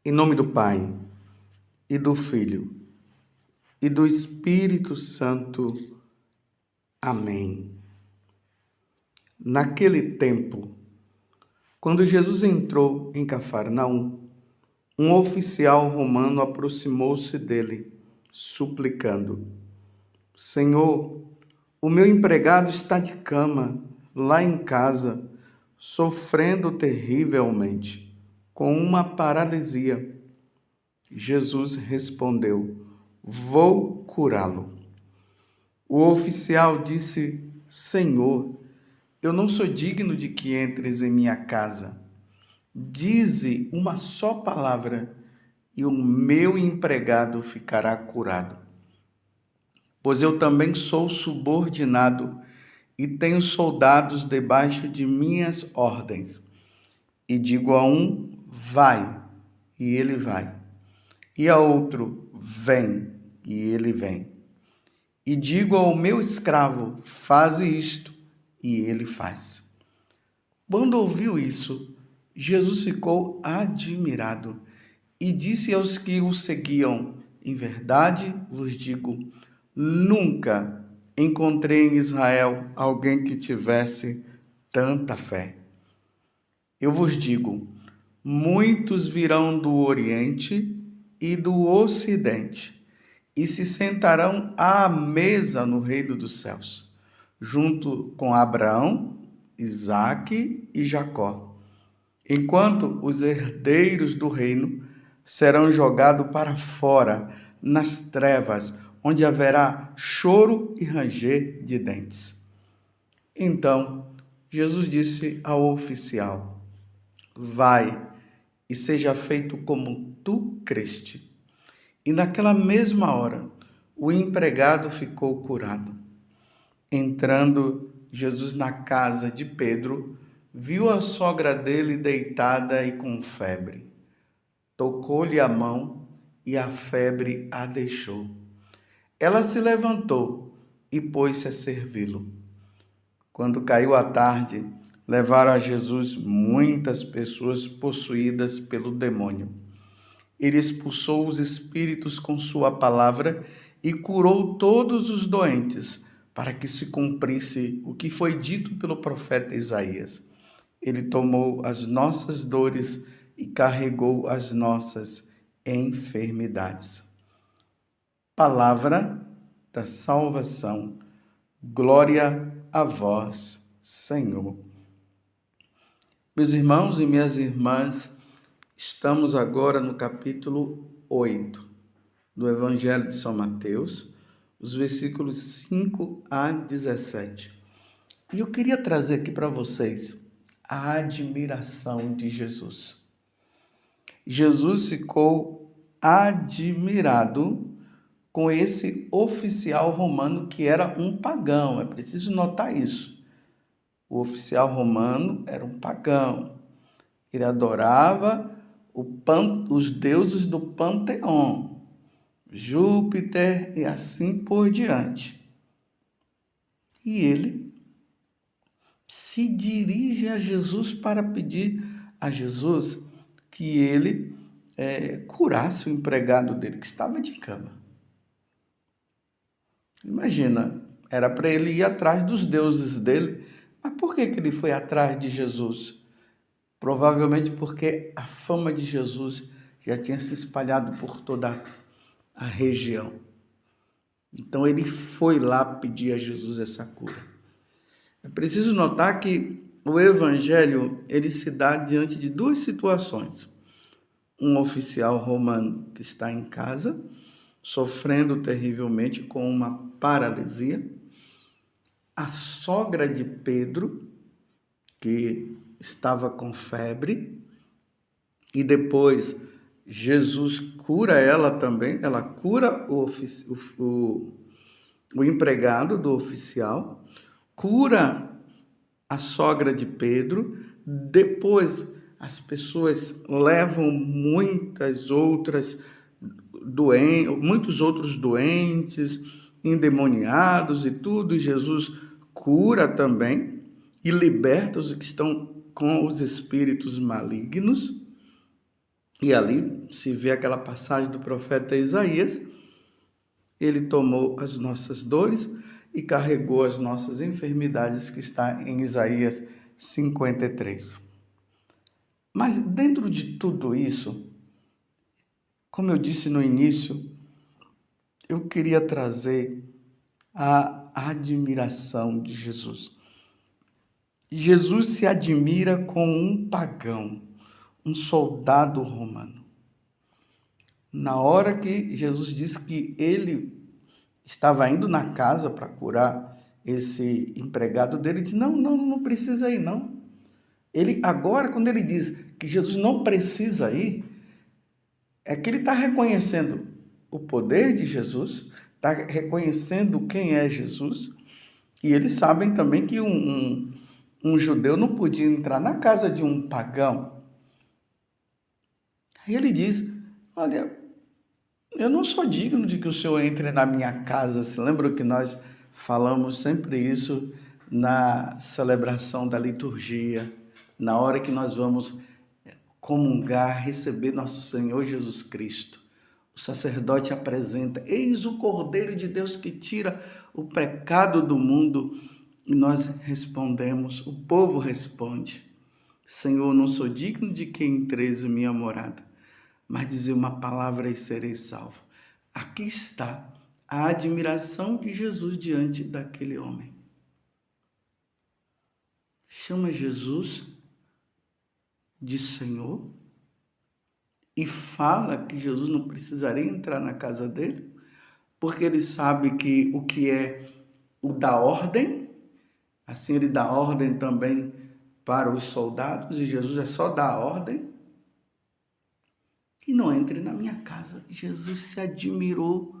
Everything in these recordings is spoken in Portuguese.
Em nome do Pai, e do Filho, e do Espírito Santo. Amém. Naquele tempo, quando Jesus entrou em Cafarnaum, um oficial romano aproximou-se dele, suplicando: Senhor, o meu empregado está de cama, lá em casa, sofrendo terrivelmente, com uma paralisia. Jesus respondeu: Vou curá-lo. O oficial disse: Senhor, eu não sou digno de que entres em minha casa. Dize uma só palavra e o meu empregado ficará curado. Pois eu também sou subordinado e tenho soldados debaixo de minhas ordens. E digo a um: vai, e ele vai. E a outro: vem, e ele vem. E digo ao meu escravo: faze isto, e ele faz. Quando ouviu isso, Jesus ficou admirado e disse aos que o seguiam: em verdade vos digo, nunca encontrei em Israel alguém que tivesse tanta fé. Eu vos digo, muitos virão do Oriente e do Ocidente e se sentarão à mesa no reino dos céus, junto com Abraão, Isaque e Jacó, enquanto os herdeiros do reino serão jogados para fora, nas trevas, onde haverá choro e ranger de dentes. Então, Jesus disse ao oficial: vai e seja feito como tu creste. E naquela mesma hora, o empregado ficou curado. Entrando Jesus na casa de Pedro, viu a sogra dele deitada e com febre. Tocou-lhe a mão e a febre a deixou. Ela se levantou e pôs-se a servi-lo. Quando caiu a tarde, levaram a Jesus muitas pessoas possuídas pelo demônio. Ele expulsou os espíritos com sua palavra e curou todos os doentes, para que se cumprisse o que foi dito pelo profeta Isaías. Ele tomou as nossas dores e carregou as nossas enfermidades. Palavra da salvação. Glória a vós, Senhor. Meus irmãos e minhas irmãs, estamos agora no capítulo 8 do Evangelho de São Mateus, os versículos 5 a 17. E eu queria trazer aqui para vocês a admiração de Jesus. Jesus ficou admirado com esse oficial romano que era um pagão. É preciso notar isso. O oficial romano era um pagão. Ele adorava os deuses do panteão, Júpiter e assim por diante. E ele se dirige a Jesus para pedir a Jesus que ele curasse o empregado dele, que estava de cama. Imagina, era para ele ir atrás dos deuses dele, mas por que ele foi atrás de Jesus? Provavelmente porque a fama de Jesus já tinha se espalhado por toda a região. Então ele foi lá pedir a Jesus essa cura. É preciso notar que o evangelho ele se dá diante de duas situações. Um oficial romano que está em casa, sofrendo terrivelmente com uma paralisia. A sogra de Pedro, que estava com febre, e depois Jesus cura ela também, ela cura o empregado do oficial, cura a sogra de Pedro, depois as pessoas levam muitos outros doentes, endemoniados e tudo, e Jesus cura também e liberta os que estão com os espíritos malignos. E ali se vê aquela passagem do profeta Isaías: ele tomou as nossas dores e carregou as nossas enfermidades, que está em Isaías 53. Mas dentro de tudo isso, como eu disse no início, eu queria trazer a admiração de Jesus. Jesus se admira com um pagão, um soldado romano. Na hora que Jesus disse que ele estava indo na casa para curar esse empregado dele, ele disse: não precisa ir, não. Ele agora, quando ele diz que Jesus não precisa ir, é que ele está reconhecendo o poder de Jesus, está reconhecendo quem é Jesus, e eles sabem também que um judeu não podia entrar na casa de um pagão. Aí ele diz: olha, eu não sou digno de que o Senhor entre na minha casa. Se lembra que nós falamos sempre isso na celebração da liturgia, na hora que nós vamos comungar, receber nosso Senhor Jesus Cristo. O sacerdote apresenta: eis o Cordeiro de Deus que tira o pecado do mundo. E nós respondemos, o povo responde: Senhor, não sou digno de que entreis em minha morada, mas dizer uma palavra e serei salvo. Aqui está a admiração de Jesus diante daquele homem. Chama Jesus de Senhor e fala que Jesus não precisaria entrar na casa dele, porque ele sabe que o que é o da ordem, assim ele dá ordem também para os soldados, e Jesus é só dar ordem. E não entre na minha casa. Jesus se admirou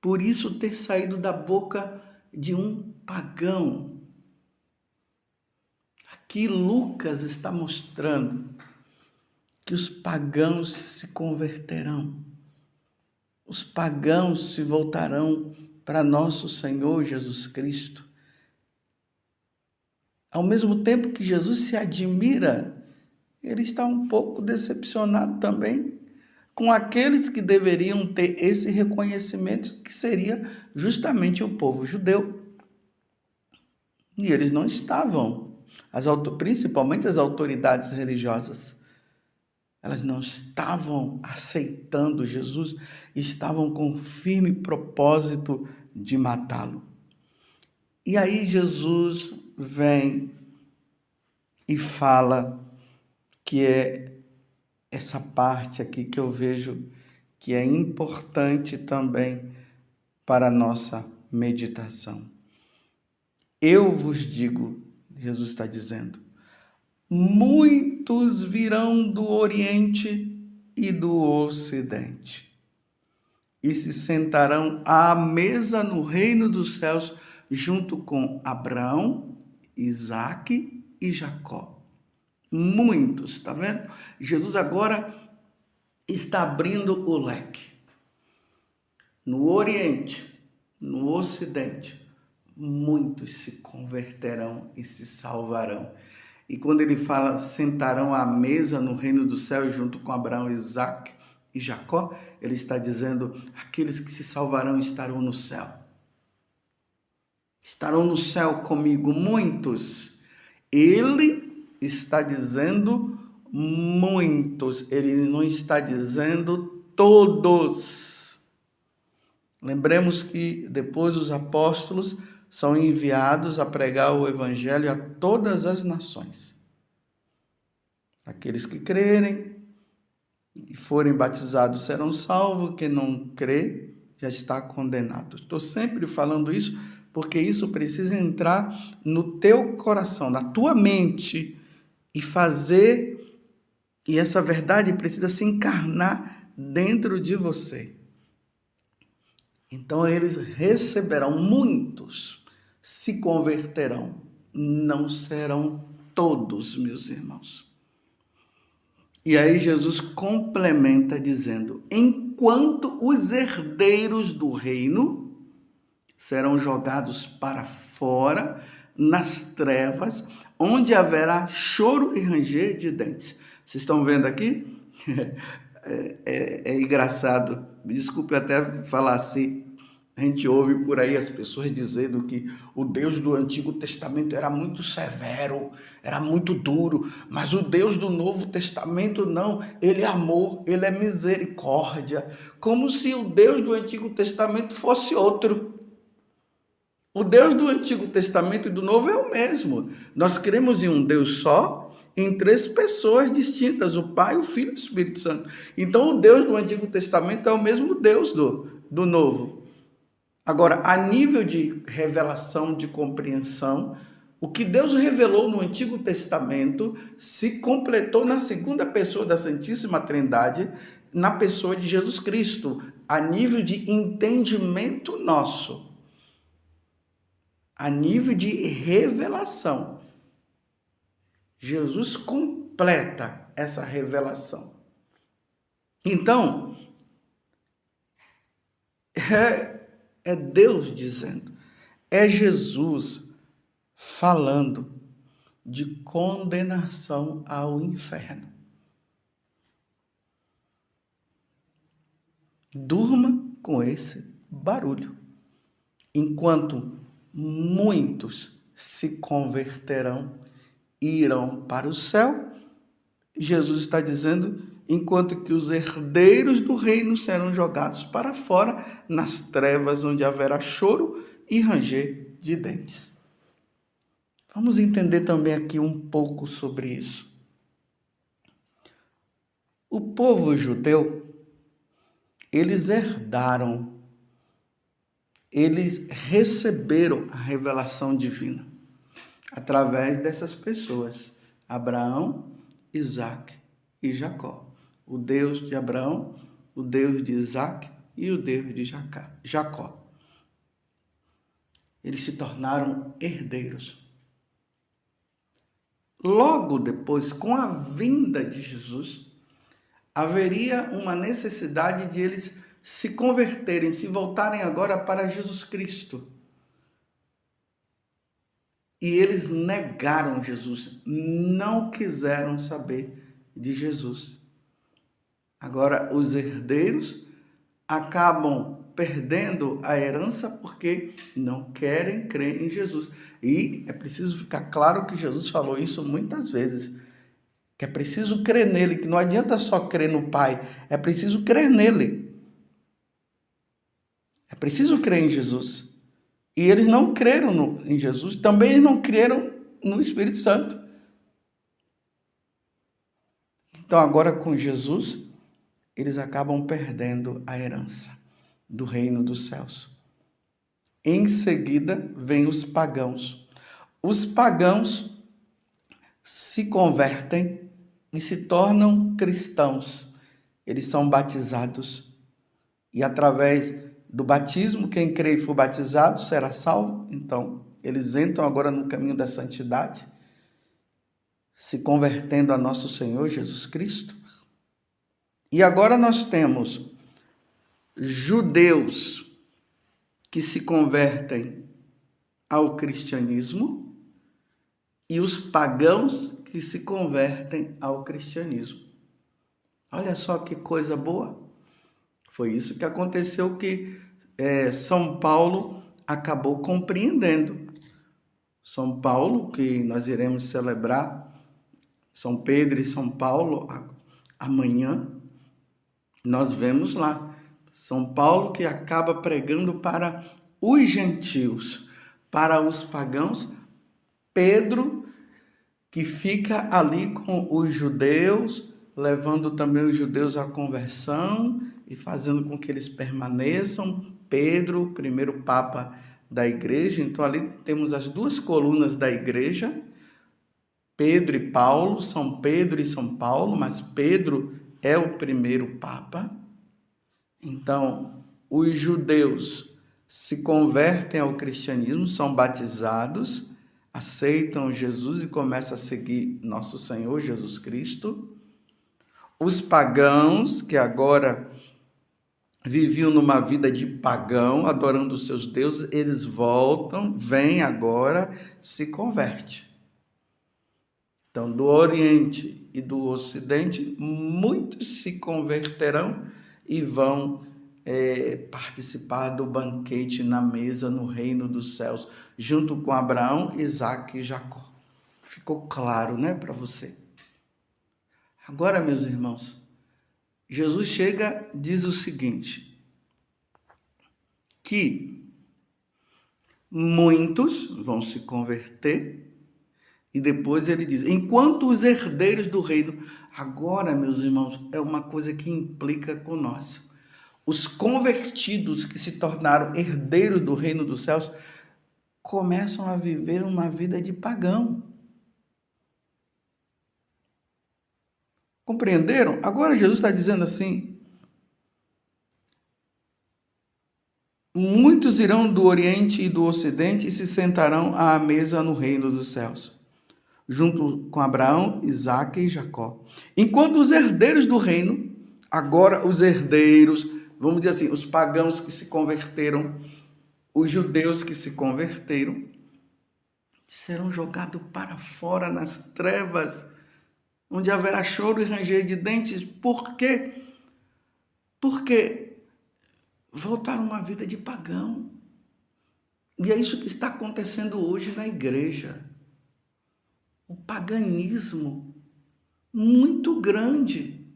por isso ter saído da boca de um pagão. Aqui Lucas está mostrando que os pagãos se converterão. Os pagãos se voltarão para nosso Senhor Jesus Cristo. Ao mesmo tempo que Jesus se admira, ele está um pouco decepcionado também com aqueles que deveriam ter esse reconhecimento, que seria justamente o povo judeu. E eles não estavam, principalmente as autoridades religiosas, elas não estavam aceitando Jesus, estavam com firme propósito de matá-lo. E aí Jesus vem e fala que é essa parte aqui que eu vejo que é importante também para a nossa meditação. Eu vos digo, Jesus está dizendo, muitos virão do Oriente e do Ocidente e se sentarão à mesa no reino dos céus junto com Abraão, Isaque e Jacó. Muitos, está vendo? Jesus agora está abrindo o leque. No Oriente, no Ocidente, muitos se converterão e se salvarão. E quando ele fala sentarão à mesa no reino do céu junto com Abraão, Isaque e Jacó, ele está dizendo: aqueles que se salvarão estarão no céu. Estarão no céu comigo, muitos. Ele está dizendo muitos, ele não está dizendo todos. Lembremos que depois os apóstolos são enviados a pregar o evangelho a todas as nações. Aqueles que crerem e forem batizados serão salvos, quem não crê já está condenado. Estou sempre falando isso porque isso precisa entrar no teu coração, na tua mente, e essa verdade precisa se encarnar dentro de você. Então eles receberão, muitos se converterão, não serão todos, meus irmãos. E aí Jesus complementa dizendo: enquanto os herdeiros do reino serão jogados para fora, nas trevas, onde haverá choro e ranger de dentes. Vocês estão vendo aqui? É engraçado. Me desculpe até falar assim. A gente ouve por aí as pessoas dizendo que o Deus do Antigo Testamento era muito severo, era muito duro, mas o Deus do Novo Testamento não, ele é amor, ele é misericórdia, como se o Deus do Antigo Testamento fosse outro. O Deus do Antigo Testamento e do Novo é o mesmo. Nós cremos em um Deus só, em três pessoas distintas, o Pai, o Filho e o Espírito Santo. Então o Deus do Antigo Testamento é o mesmo Deus do Novo. Agora, a nível de revelação, de compreensão, o que Deus revelou no Antigo Testamento se completou na segunda pessoa da Santíssima Trindade, na pessoa de Jesus Cristo, a nível de entendimento nosso, a nível de revelação. Jesus completa essa revelação. Então, é Deus dizendo, é Jesus falando de condenação ao inferno. Durma com esse barulho, enquanto muitos se converterão e irão para o céu. Jesus está dizendo, enquanto que os herdeiros do reino serão jogados para fora, nas trevas onde haverá choro e ranger de dentes. Vamos entender também aqui um pouco sobre isso. O povo judeu, eles herdaram, eles receberam a revelação divina através dessas pessoas, Abraão, Isaque e Jacó. O Deus de Abraão, o Deus de Isaque e o Deus de Jacó. Eles se tornaram herdeiros. Logo depois, com a vinda de Jesus, haveria uma necessidade de eles se converterem, se voltarem agora para Jesus Cristo. E eles negaram Jesus, não quiseram saber de Jesus. Agora, os herdeiros acabam perdendo a herança porque não querem crer em Jesus. E é preciso ficar claro que Jesus falou isso muitas vezes, que é preciso crer nele, que não adianta só crer no Pai, é preciso crer nele. É preciso crer em Jesus. E eles não creram em Jesus, também eles não creram no Espírito Santo. Então, agora com Jesus, eles acabam perdendo a herança do reino dos céus. Em seguida, vêm os pagãos. Os pagãos se convertem e se tornam cristãos. Eles são batizados e através do batismo, quem crê e for batizado será salvo. Então, eles entram agora no caminho da santidade, se convertendo a nosso Senhor Jesus Cristo. E agora nós temos judeus que se convertem ao cristianismo e os pagãos que se convertem ao cristianismo. Olha só que coisa boa. Foi isso que aconteceu que São Paulo acabou compreendendo. São Paulo, que nós iremos celebrar, São Pedro e São Paulo, amanhã, nós vemos lá, São Paulo que acaba pregando para os gentios, para os pagãos, Pedro que fica ali com os judeus, levando também os judeus à conversão e fazendo com que eles permaneçam, Pedro, o primeiro papa da igreja. Então ali temos as duas colunas da igreja, Pedro e Paulo, São Pedro e São Paulo, mas Pedro é o primeiro papa. Então, os judeus se convertem ao cristianismo, são batizados, aceitam Jesus e começam a seguir nosso Senhor Jesus Cristo. Os pagãos, que agora viviam numa vida de pagão, adorando os seus deuses, eles voltam, vêm agora, se convertem. Então, do Oriente e do Ocidente, muitos se converterão e vão participar do banquete na mesa no reino dos céus, junto com Abraão, Isaque e Jacó. Ficou claro, né, para você? Agora, meus irmãos, Jesus chega, diz o seguinte, que muitos vão se converter e depois ele diz, enquanto os herdeiros do reino, agora, meus irmãos, é uma coisa que implica com nós. Os convertidos que se tornaram herdeiros do reino dos céus começam a viver uma vida de pagão. Compreenderam? Agora Jesus está dizendo assim, muitos irão do Oriente e do Ocidente e se sentarão à mesa no reino dos céus, junto com Abraão, Isaque e Jacó. Enquanto os herdeiros do reino, agora os herdeiros, vamos dizer assim, os pagãos que se converteram, os judeus que se converteram, serão jogados para fora nas trevas, onde haverá choro e ranger de dentes. Por quê? Porque voltaram a uma vida de pagão. E é isso que está acontecendo hoje na igreja. O paganismo muito grande.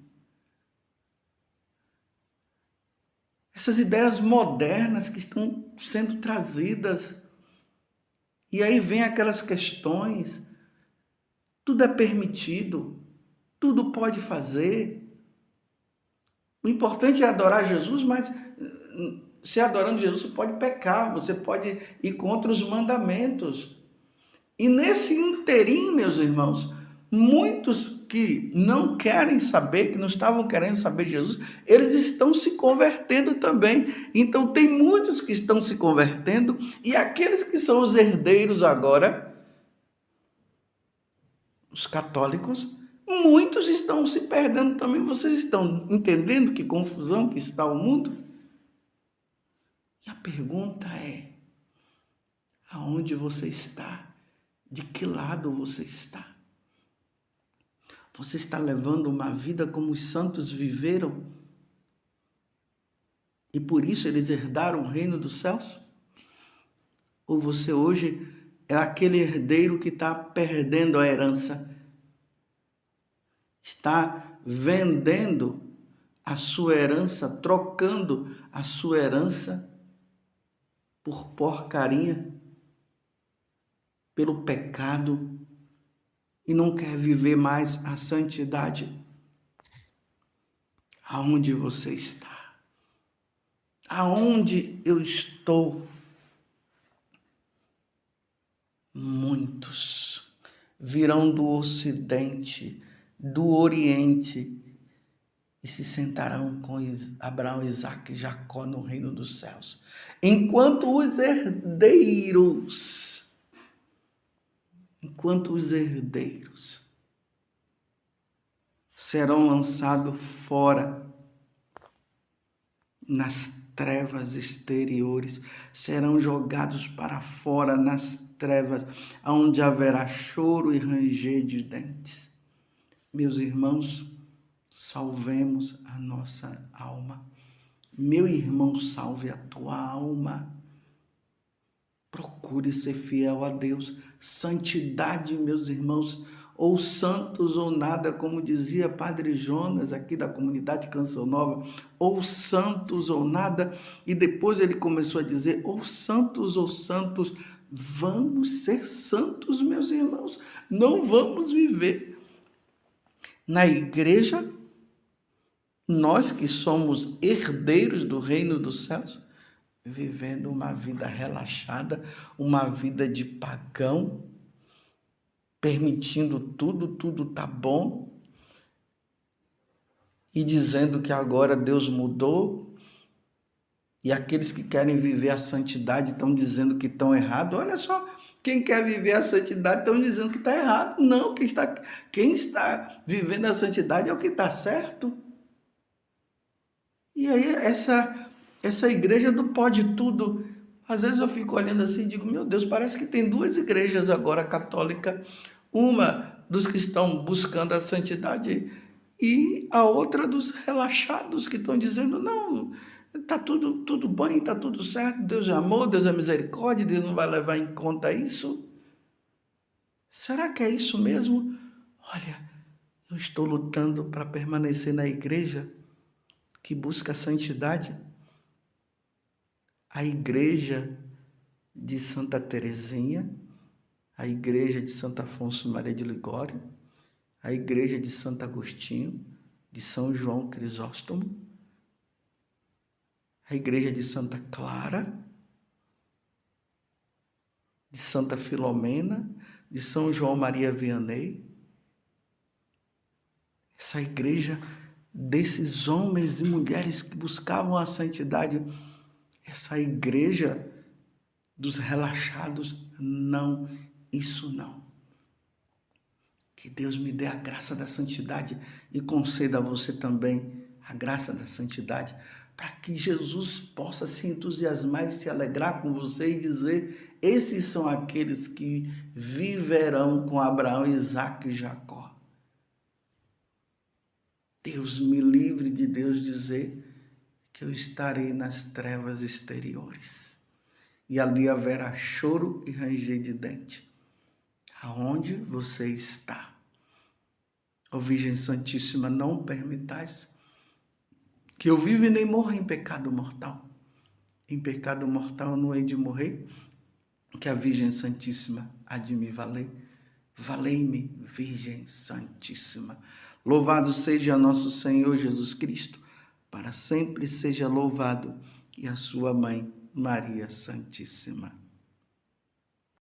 Essas ideias modernas que estão sendo trazidas. E aí vem aquelas questões. Tudo é permitido. Tudo pode fazer. O importante é adorar Jesus, mas se adorando Jesus, você pode pecar, você pode ir contra os mandamentos. E nesse interim, meus irmãos, muitos que não querem saber, que não estavam querendo saber de Jesus, eles estão se convertendo também. Então tem muitos que estão se convertendo e aqueles que são os herdeiros agora, os católicos, muitos estão se perdendo também. Vocês estão entendendo que confusão que está o mundo? E a pergunta é, aonde você está? De que lado você está? Você está levando uma vida como os santos viveram? E por isso eles herdaram o reino dos céus? Ou você hoje é aquele herdeiro que está perdendo a herança? Está vendendo a sua herança, trocando a sua herança por porcaria, pelo pecado, e não quer viver mais a santidade? Aonde você está? Aonde eu estou? Muitos virão do Ocidente, do Oriente, e se sentarão com Abraão, Isaque e Jacó no reino dos céus. Enquanto os herdeiros serão lançados fora nas trevas exteriores, serão jogados para fora nas trevas, onde haverá choro e ranger de dentes. Meus irmãos, salvemos a nossa alma. Meu irmão, salve a tua alma. Procure ser fiel a Deus. Santidade, meus irmãos, ou santos ou nada, como dizia Padre Jonas, aqui da comunidade Canção Nova, ou santos ou nada, e depois ele começou a dizer, ou santos, vamos ser santos, meus irmãos, não vamos viver na igreja, nós que somos herdeiros do reino dos céus, vivendo uma vida relaxada, uma vida de pagão, permitindo tudo tá bom, e dizendo que agora Deus mudou, e aqueles que querem viver a santidade estão dizendo que estão errados. Olha só, quem quer viver a santidade estão dizendo que está errado. Não, quem está vivendo a santidade é o que está certo. E aí essa igreja do pode tudo, às vezes eu fico olhando assim e digo, meu Deus, parece que tem duas igrejas agora católicas, uma dos que estão buscando a santidade e a outra dos relaxados que estão dizendo, não, está tudo bem, está tudo certo, Deus é amor, Deus é misericórdia, Deus não vai levar em conta isso. Será que é isso mesmo? Olha, eu estou lutando para permanecer na igreja que busca a santidade, a igreja de Santa Teresinha, a igreja de Santo Afonso Maria de Ligório, a igreja de Santo Agostinho, de São João Crisóstomo, a igreja de Santa Clara, de Santa Filomena, de São João Maria Vianney. Essa igreja desses homens e mulheres que buscavam a santidade, essa igreja dos relaxados, não, isso não. Que Deus me dê a graça da santidade e conceda a você também a graça da santidade, para que Jesus possa se entusiasmar e se alegrar com você e dizer, esses são aqueles que viverão com Abraão, Isaque e Jacó. Deus me livre de Deus dizer que eu estarei nas trevas exteriores e ali haverá choro e ranger de dente. Aonde você está? Ó Virgem Santíssima, não permitais que eu viva e nem morra em pecado mortal. Em pecado mortal não hei de morrer, que a Virgem Santíssima há de me valer. Valei-me, Virgem Santíssima. Louvado seja nosso Senhor Jesus Cristo, para sempre seja louvado, e a sua mãe, Maria Santíssima.